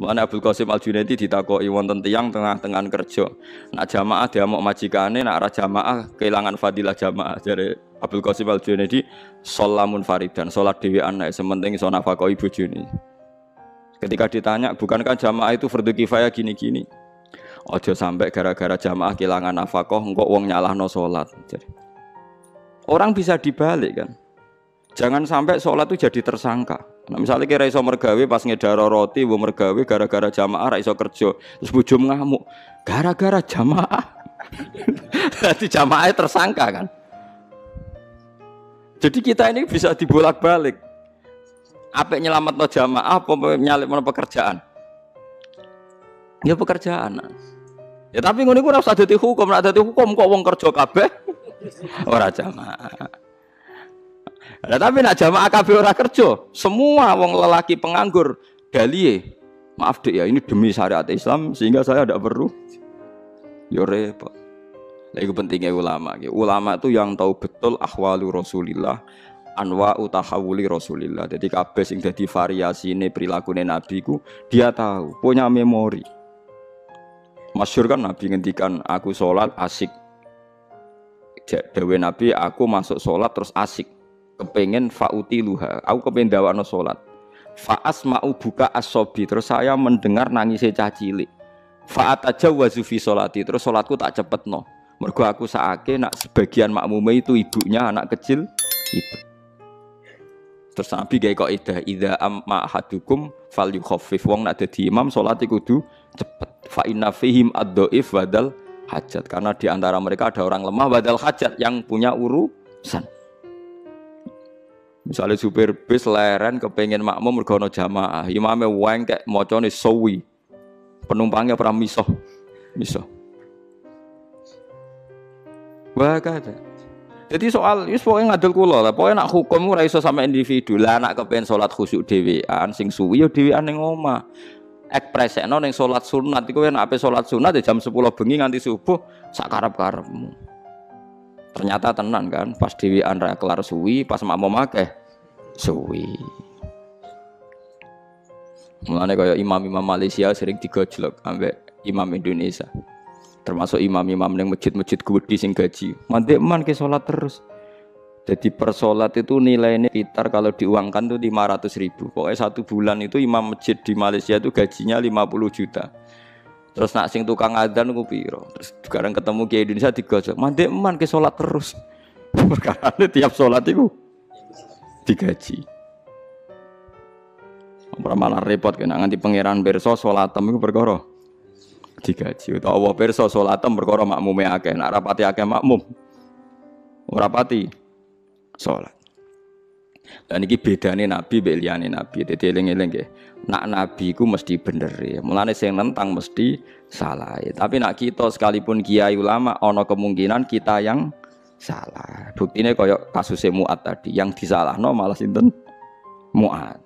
Mulane Abdul Qasim Al-Junaidi ditakoki wonten tiyang tengah-tengah kerja. Nak jamaah diamuk majikane, nak ora jamaah kehilangan fadilah jamaah. Jare Abdul Qasim Al-Junaidi sholamun faridan, salat dhewean nek sementing iso nafkahi bojone. Ketika ditanya, bukankah jamaah itu fardu kifayah gini-gini? Ojo sampai gara-gara jamaah kehilangan nafkah engko wong nyalahno salat. Orang bisa dibalik kan. Jangan sampai sholat itu jadi tersangka. Nah, misalnya kira iso mergawe pas ngedaro roti, bu mergawe gara-gara jamaah ra iso kerja, terus bojo ngamuk, gara-gara jamaah. Jadi jamaahnya tersangka kan. Jadi kita ini bisa dibolak-balik. Apa nyelametno jamaah, apa nyalipno pekerjaan? Ya pekerjaan. Ya tapi ngono iku ora usah dadi hukum, nek dadi hukum kok wong kerja kabeh ora jamaah. Nah, tapi nak jamaah kabeh ora kerja, semua wong lelaki penganggur dalih. Maaf Dek ya, ini demi syariat Islam sehingga saya tidak perlu. Yo repot. Lah iku pentingnya ulama. Ulama itu yang tahu betul ahwalu Rasulillah, anwa utahawuli Rasulillah. Jadi kabeh sing dadi variasine prilakune Nabi ku dia tahu, punya memori. Masyhur kan Nabi ngendikan aku sholat asik. Dewe Nabi aku masuk sholat terus asik. Kepengen fautiluha, aku kepengen dawakno salat. Faas mau buka asobi, terus saya mendengar nangisnya cah cilik. Faat aja wazufi solati, terus salatku tak cepetno. Mergo aku saake nak sebagian makmume itu ibunya anak kecil itu. Terus Nabi gawe kaidah idza amma ahadukum falyukhaffif, wong nak dadi imam salat kudu cepet. Fa inna fihim ad-dhaif badal hajat, karena di antara mereka ada orang lemah badal hajat yang punya urusan. Misalnya supir bis leren kepengen makmum mergo ana jamaah, imame wengkek macane sawi. Penumpangnya pernah misoh. Wah kada. Jadi soal wis pokoke ngadul kula lah, pokoke nak hukum ora iso sampe individu. Lah nak kepengen salat khusyuk dhewean sing suwi ya dhewean ning omah. Ekspresekno ning salat sunat iku yen ape salat sunat ya jam 10 bengi nganti subuh sak karep-karepmu. Ternyata tenan kan, pas dhewean ra kelar suwi, pas makmum akeh suwi. Mulane kaya imam-imam Malaysia sering digojlok ambek imam Indonesia. Termasuk imam-imam ning masjid-masjid gede sing gaji. Mandek man ke salat terus. Jadi per salat itu nilainya sekitar kalau diuangkan tuh 500.000. Pokoknya 1 bulan itu imam masjid di Malaysia itu gajinya 50 juta. Terus nak sing tukang adzan ku piro? Terus sekarang ketemu Kiai Indonesia digojok. Mandek man ke salat terus. Perkarane tiap salat iku digaji. Ora malah repot kena nganti pangeran pirsa salatem iku perkara digaji. Utawa pirsa salatem perkara makmume akeh. Nak rapati akeh makmum ora pati salat. Dan iki bedane nabi mbek liyane nabi. Dadi eling-eling nggih. Nak nabi ku mesti bener ya. Mulane sing nentang mesti salah. Tapi nak kita sekalipun kiai ulama ana kemungkinan kita yang salah. Buktine kaya kasus Mu'ad tadi, yang disalahno malah sinten? Mu'ad.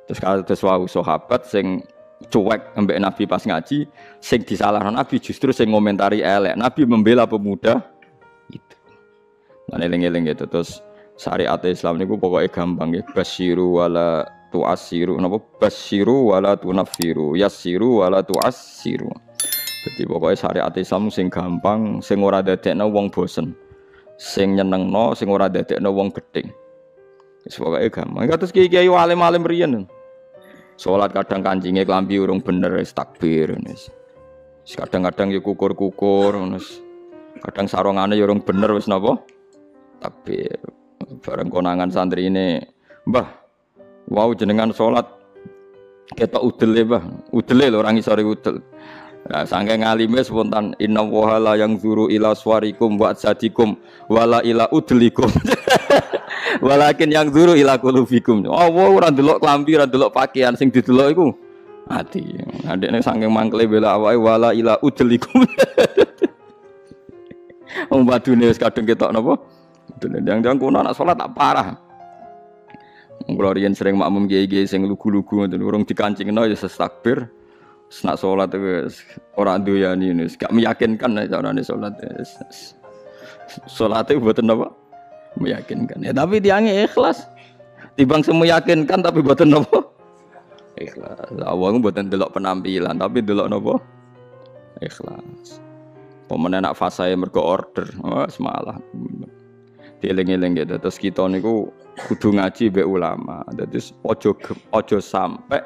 Terus kalau sesuatu sahabat sing cuek ambek nabi pas ngaji, sing disalahno nabi justru sing ngomentari elek. Nabi membela pemuda itu. Lan eling-eling gitu terus syariat Islam niku pokoknya gampang ya. Basyiru wala tu'assiru, napa basyiru wala tunaffiru, yassiru wala tu'assiru. Jadi pokoknya syariat Islam sing gampang, sing ora dadekno wong bosen. Sing nyenengno, sing ora dadekno wong gedeng. Wis pokoke gampang. Kados kiai-kiai alim-alim riyen. Salat kadang kancinge klambi urung bener wis takbir wis. Kadang-kadang ya kukur-kukur wis. Kadang sarongane ya urung bener wis napa? Takbir. Bareng konangan santri ini, Mbah, wow jenengan sholat ketok udele Mbah, udele lho orang isore udel. Nah, saking ngalime spontan inna wahala yang zuru ila swarikum wa sadikum wala ila udlikum. Walakin yang zuru ila qulubikum. Oh, ora ndelok klambi, ora ndelok pakaian sing didelok iku ati. Adekne saking mangkle bela awake wala ila udlikum. Wong badune wis kadung ketok napa? Jangan-jangan kono anak sholat tak parah. Kalau riyen sering makmum kiai-kiai sing lugu-lugu ngoten urung dikancingno ya takbir. Nak sholat wis ora doyani wis gak meyakinkan nek carane sholat. Salate mboten apa? Meyakinkan. Ya tapi tiange ikhlas. Timbang semeyakinkan tapi mboten apa? Ikhlas. Allah ku mboten delok penampilan, tapi delok napa? Ikhlas. Pemene nak fasae mergo order, semalah. Dieling-eling gitu. Terus kita niku kudu ngaji mbek ulama. Dadi ojo sampai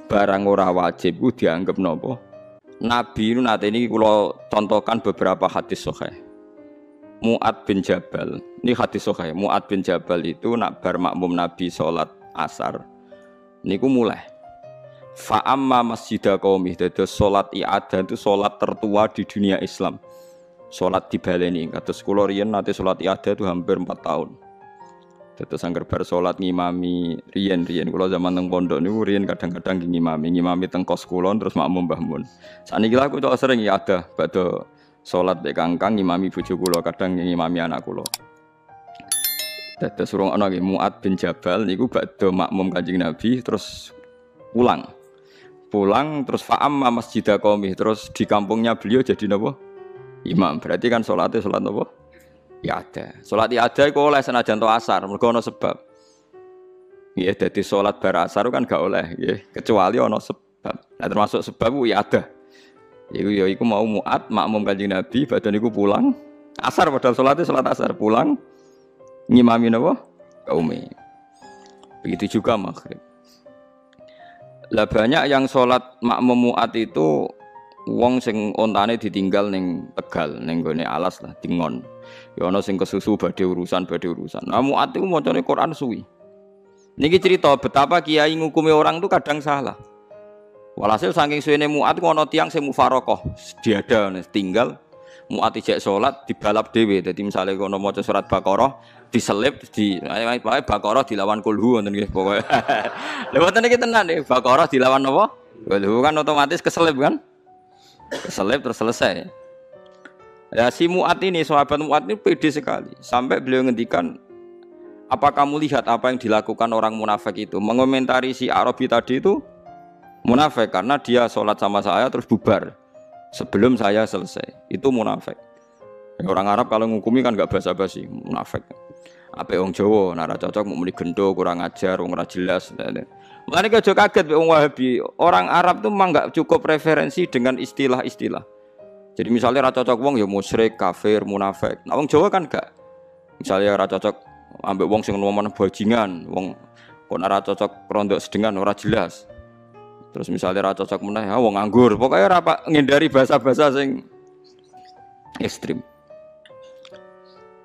barang ora wajib ku dianggap napa? Nabi nu nate niki kula contohkan beberapa hadis sahih. Mu'ad bin Jabal. Ini hadis sahih. Mu'ad bin Jabal itu nak bar makmum Nabi salat asar. Niku mulai. Fa amma masjidah qaumi, dados salat i'adah itu salat tertua di dunia Islam. Salat dibaleni kados kula riyen nate salat i'adah itu hampir 4 tahun. Dados angger bar salat ngimami riyen kula zaman teng pondok niku riyen kadang-kadang ngimami teng kos kula terus makmum Mbah Mun. Saniki aku cok sering i'adah badhe salat mek kangkang ngimami bojo kula kadang ngimami anak kula. Dados urung ana nggih Mu'ad bin Jabal niku badhe makmum Kanjeng Nabi terus pulang terus fa'amma masjidah qaumi terus di kampungnya beliau jadi napa? Imam. Berarti kan salatnya salat napa? Ya ada. Salat ya ada iku oleh senajan to asar, mergo ana sebab. Nggih, dadi salat bar asar kan gak oleh nggih, kecuali ana sebab. Nah termasuk sebab ku ya ada. Iku mau Mu'ad makmum Kanjeng Nabi badhe niku pulang asar padahal salatnya salat asar pulang ngimami napa? Qaumi. Begitu juga maghrib. Lah banyak yang sholat makmum Mu'ad itu wong sing ontane ditinggal ning Tegal ning gone alas lah dingon. Ya ana sing kesusu badhe urusan. Nah Mu'ad iku macane Quran suwi. Niki cerita betapa kiai ngukumi orang itu kadang salah. Walhasil saking suwene Mu'ad ku ana tiyang sing mufaroqah, diada tinggal Mu'ad ijek salat dibalap dhewe. Dadi misale kono maca surat Baqarah diselip di Baqarah dilawan kulhu ngoten nggih pokoke. Lha wonten iki tenan nggih Baqarah dilawan napa? Kulhu kan otomatis keselip kan? Keselip terus selesai. Ya si Mu'ad ini sahabat Mu'ad ini pede sekali sampai beliau ngendikan apa kamu lihat apa yang dilakukan orang munafik itu? Mengomentari si Arabi tadi itu munafik karena dia sholat sama saya terus bubar sebelum saya selesai. Itu munafik. Orang Arab kalau ngukumi kan gak basa-basi, munafik. Apa wong Jawa, nara cocok mau muni gendo, kurang ajar, wong ora jelas. Makanya aja kaget wong Wahabi. Orang Arab tuh memang gak cukup referensi dengan istilah-istilah. Jadi misalnya ra cocok wong ya musyrik, kafir, munafik. Nah wong Jawa kan gak. Misalnya ra cocok ambek wong sing ngomong bajingan, wong kon ora cocok rondok sedengan ora jelas. Terus misalnya ra cocok meneh, wong nganggur. Pokoknya ora ngindari bahasa-bahasa sing ekstrim.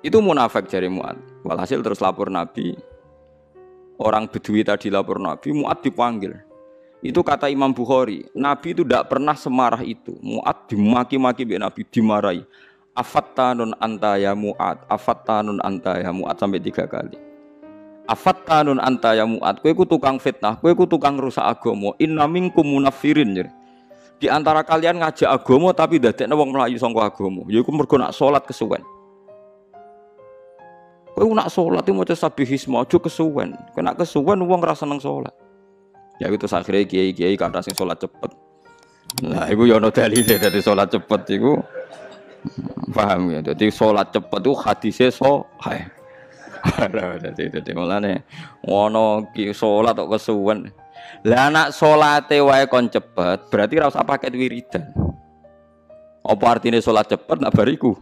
Itu munafik jari Mu'ad. Walhasil terus lapor Nabi. Orang Bedui tadi lapor Nabi, Mu'ad dipanggil. Itu kata Imam Bukhari, Nabi itu tidak pernah semarah itu. Mu'ad dimaki-maki oleh Nabi, dimarahi. Afattanun anta ya Mu'ad, afattanun anta ya Mu'ad sampai 3 kali. Afattanun anta ya Mu'ad, kowe ku tukang fitnah, kowe ku tukang rusak agama. Inna minkum munafirin. Di antara kalian ngajak agama tapi dadekne wong mlayu saka agama. Yaiku mergo nak salat kesuwen. Kowe nak salat iki maca sabihisma aja kesuwen. Kena kesuwen wong ora seneng salat. Ya itu akhirnya kiai-kiai kata sing salat cepet. Nah, iku ya ana dalile dadi salat cepet iku. Paham ya? Dadi salat cepet itu hadise sahih. Dadi mulane ono ki salat kok kesuwen. Lah anak salate wae kon cepet, berarti ora usah paket wiridan. Apa artine salat cepet nak bariku?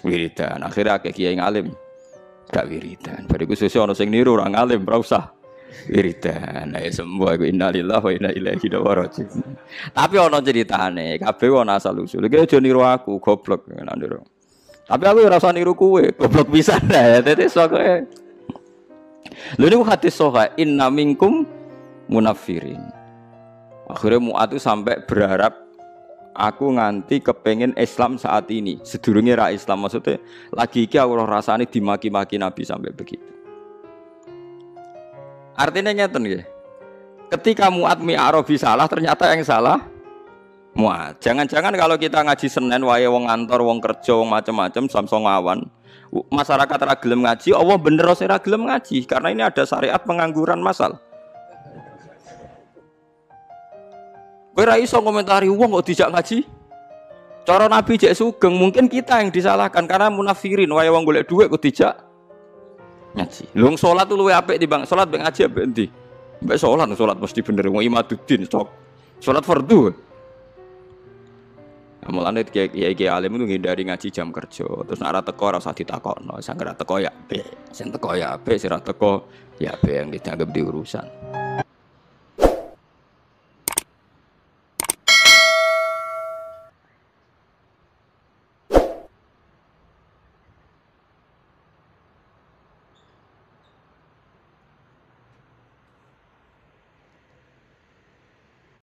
Wiridan. Akhirnya akeh kiai ngalim gak wiridan. Bariku sesuk ana sing niru ora ngalim, ora usah wiridan. Ayo sembuh iku innalillahi wa inna ilaihi raji'un. Tapi ana ceritane, kabeh ana asal usul. Iki aja niru aku, goblok nek niru. Tapi aku ora usah niru kowe, goblok pisan ya. Dadi sokoe. Lha niku hadis sahih, inna minkum munafirin. Akhirnya Mu'ad itu sampai berharap aku nganti kepengen Islam saat ini. Sedurunge ra Islam maksudnya lagi iki aku rasane dimaki-maki Nabi sampai begitu. Artinya nyata nih. Ketika Mu'ad Arabi salah, ternyata yang salah Mu'ad. Jangan-jangan kalau kita ngaji Senin wae wong ngantor, wong kerja, wong macam-macam samsung awan. Masyarakat ra gelem ngaji, Allah bener ora gelem ngaji karena ini ada syariat pengangguran masal. Kowe ra iso komentari wong kok dijak ngaji. Cara Nabi jek sugeng, mungkin kita yang disalahkan karena munafirin wae wong golek dhuwit kok dijak ngaji. Lung salat luwih apik timbang salat mek ngaji apik endi? Mbak sholat mesti bener wong imaduddin cok. Sholat fardu. Mulane kiai alim itu ngindari ngaji jam kerja. Terus nek ora teko ora usah ditakokno. Sing ora teko ya apik. Sing teko ya apik, sing ora teko ya apik yang dianggap diurusan.